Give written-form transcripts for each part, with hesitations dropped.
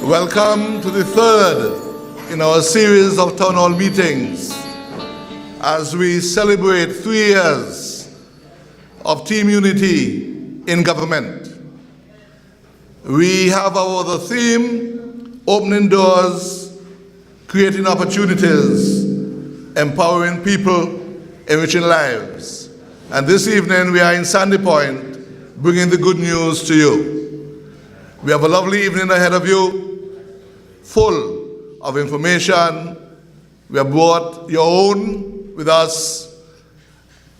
Welcome to the third in our series of town hall meetings as we celebrate 3 years of team unity in government. We have the theme, opening doors, creating opportunities, empowering people, enriching lives. And this evening we are in Sandy Point bringing the good news to you. We have a lovely evening ahead of you, full of information. We have brought your own with us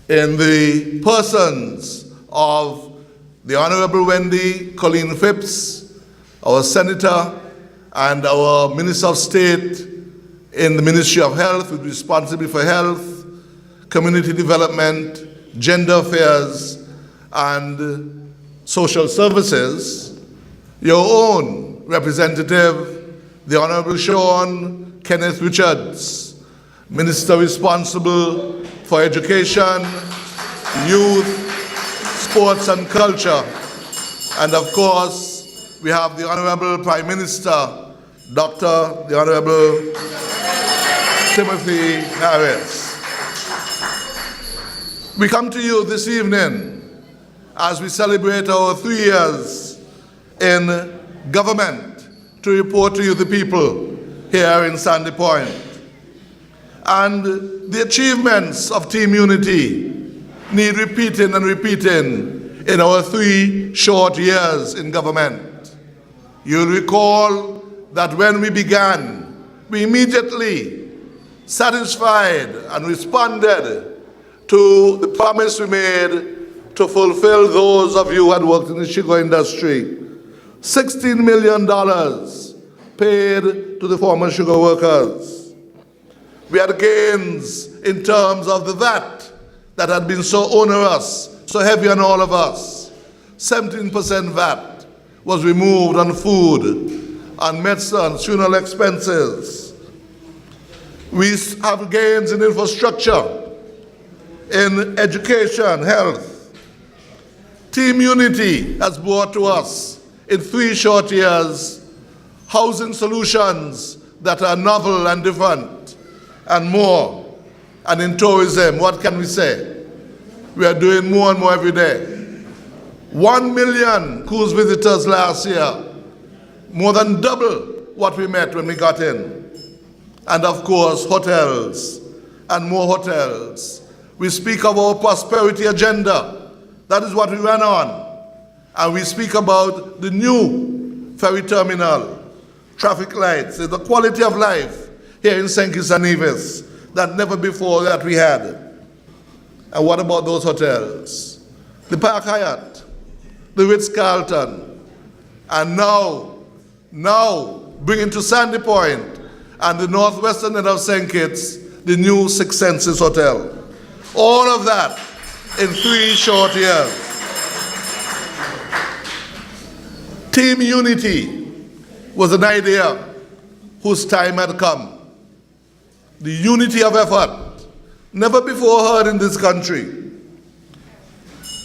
in the persons of the Honorable Wendy Colleen Phipps, our Senator, and our Minister of State in the Ministry of Health, with responsibility for health, community development, gender affairs, and social services. Your own representative, the Honorable Sean Kenneth Richards, Minister responsible for education, youth, sports and culture. And of course, we have the Honorable Prime Minister, the Honorable Timothy Harris. We come to you this evening as we celebrate our 3 years in government to report to you the people here in Sandy Point. And the achievements of team unity need repeating and repeating in our 3 short years in government. You'll recall that when we began, we immediately satisfied and responded to the promise we made to fulfill those of you who had worked in the sugar industry. $16 million paid to the former sugar workers. We had gains in terms of the VAT that had been so onerous, so heavy on all of us. 17% VAT was removed on food, on medicine, funeral expenses. We have gains in infrastructure, in education, health. Team Unity has brought to us, in 3 short years, housing solutions that are novel and different, and more. And in tourism, what can we say? We are doing more and more every day. 1 million cruise visitors last year, more than double what we met when we got in. And of course, hotels, and more hotels. We speak of our prosperity agenda. That is what we ran on. And we speak about the new ferry terminal, traffic lights, the quality of life here in St. Kitts and Nevis that never before that we had. And what about those hotels? The Park Hyatt, the Ritz-Carlton, and now bringing to Sandy Point and the northwestern end of St. Kitts, the new Six Senses Hotel. All of that in 3 short years. Team Unity was an idea whose time had come. The unity of effort, never before heard in this country.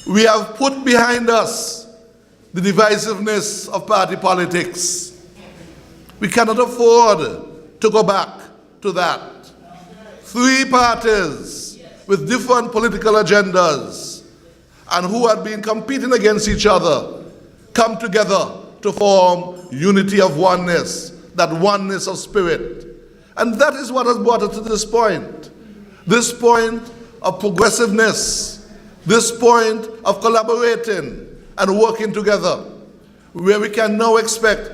We have put behind us the divisiveness of party politics. We cannot afford to go back to that. 3 parties with different political agendas and who had been competing against each other come together to form unity of oneness, that oneness of spirit. And that is what has brought us to this point of progressiveness, this point of collaborating and working together, where we can now expect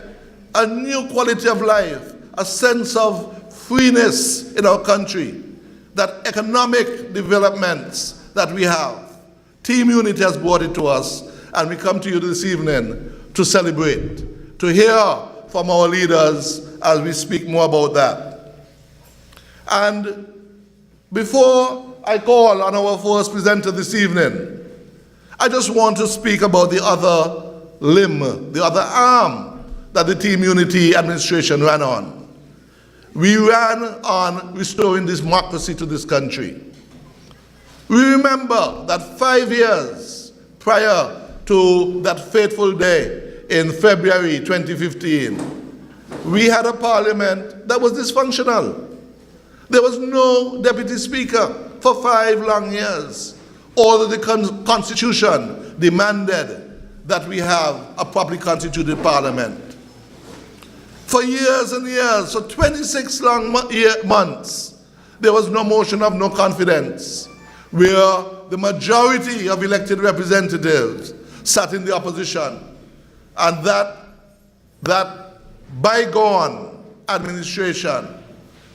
a new quality of life, a sense of freeness in our country, that economic developments that we have. Team Unity has brought it to us, and we come to you this evening to celebrate, to hear from our leaders as we speak more about that. And before I call on our first presenter this evening, I just want to speak about the other limb, the other arm that the Team Unity administration ran on. We ran on restoring democracy to this country. We remember that 5 years prior to that fateful day in February 2015, we had a parliament that was dysfunctional. There was no deputy speaker for 5 long years. Although the constitution demanded that we have a properly constituted parliament. For years and years, for 26 long months, there was no motion of no confidence, where the majority of elected representatives sat in the opposition, and that bygone administration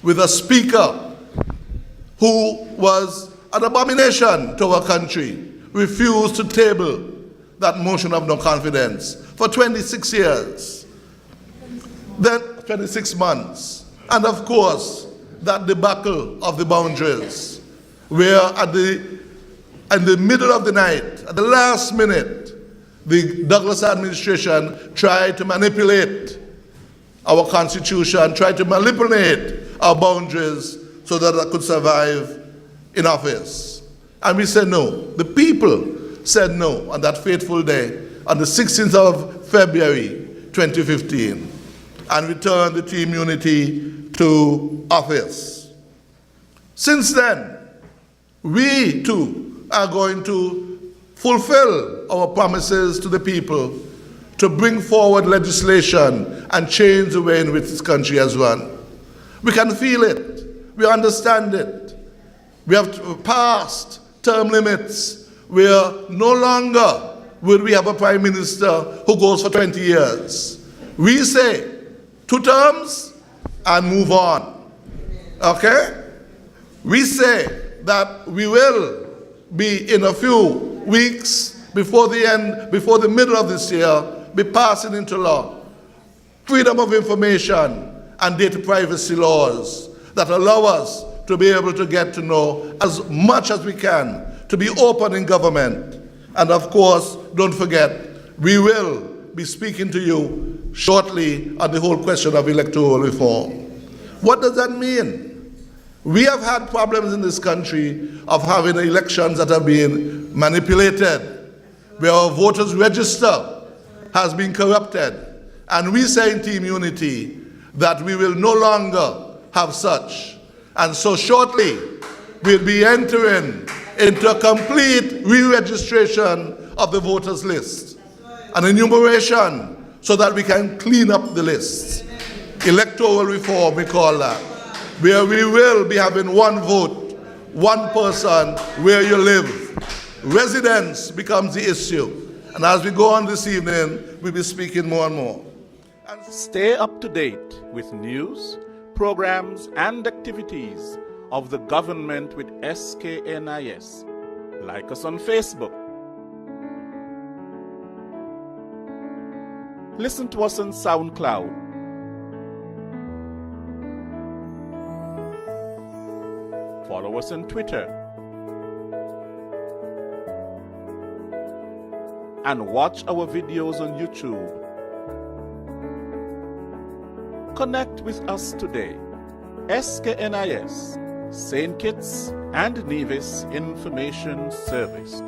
with a speaker who was an abomination to our country refused to table that motion of no confidence for 26 years, then 26 months. And of course, that debacle of the boundaries, where in the middle of the night, at the last minute, the Douglas administration tried to manipulate our constitution, tried to manipulate our boundaries so that I could survive in office. And we said no. The people said no on that fateful day, on the 16th of February 2015, and returned the Team Unity to office. Since then, we too are going to fulfill our promises to the people to bring forward legislation and change the way in which this country has run. We can feel it. We understand it. We have passed term limits where no longer will we have a prime minister who goes for 20 years. We say 2 terms and move on. Okay? We say that we will be in a few weeks before the middle of this year, be passing into law freedom of information and data privacy laws that allow us to be able to get to know as much as we can, to be open in government. And of course, don't forget, we will be speaking to you shortly on the whole question of electoral reform. What does that mean? We have had problems in this country of having elections that have been manipulated, where our voters' register has been corrupted. And we say in Team Unity that we will no longer have such. And so shortly, we'll be entering into a complete re-registration of the voters' list, an enumeration so that we can clean up the lists. Electoral reform, we call that, where we will be having 1 vote, 1 person, where you live. Residence becomes the issue. And as we go on this evening, we'll be speaking more and more. Stay up to date with news, programs, and activities of the government with SKNIS. Like us on Facebook. Listen to us on SoundCloud. Follow us on Twitter. And watch our videos on YouTube. Connect with us today. SKNIS, St. Kitts and Nevis Information Service.